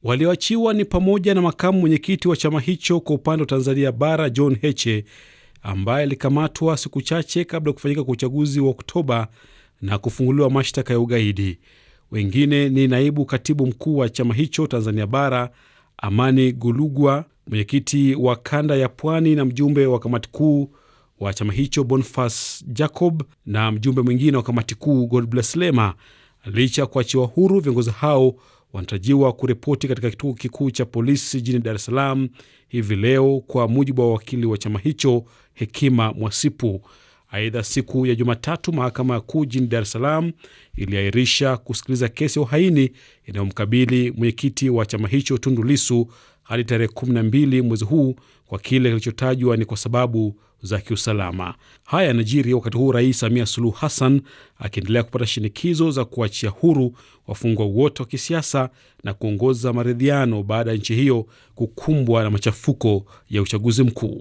Walioachiwa ni pamoja na makamu mwenyekiti wa chama hicho kwa upande wa Tanzania Bara, John Heche, ambaye alikamatwa siku chache kabla ya kufanyika kwa uchaguzi wa Oktoba na kufunguliwa mashtaka ya ugaidi. Wengine ni naibu katibu mkuu wa chama hicho Tanzania Bara, Amani Golugwa, mwenyekiti wa kanda ya Pwani na mjumbe wa kamati kuu wa chama hicho Boniface Jacob, na mjumbe mwingine wa kamati kuu Godbless Lema. Licha kuachiwa huru, viongozi hao wanatarajiwa kuripoti katika kituo kikuu cha polisi jijini Dar es Salaam hivi leo, kwa mujibu wa wakili wa chama hicho Hekima Mwasipu. Aidha, siku ya Jumatatu mahakama ya kuu jijini Dar es Salaam iliahirisha kusikiliza kesi ya uhaini inayomkabili mwenyekiti wa chama hicho Tundu Lissu hadi tarehe 12 mwezi huu, kwa kile kilichotajwa ni kwa sababu za kiusalama. Haya yanajiri wakati huu Rais Samia Suluhu Hassan akiendelea kupata shinikizo za kuachia huru wafungwa wote wa kisiasa na kuongoza maridhiano baada ya nchi hiyo kukumbwa na machafuko ya uchaguzi mkuu.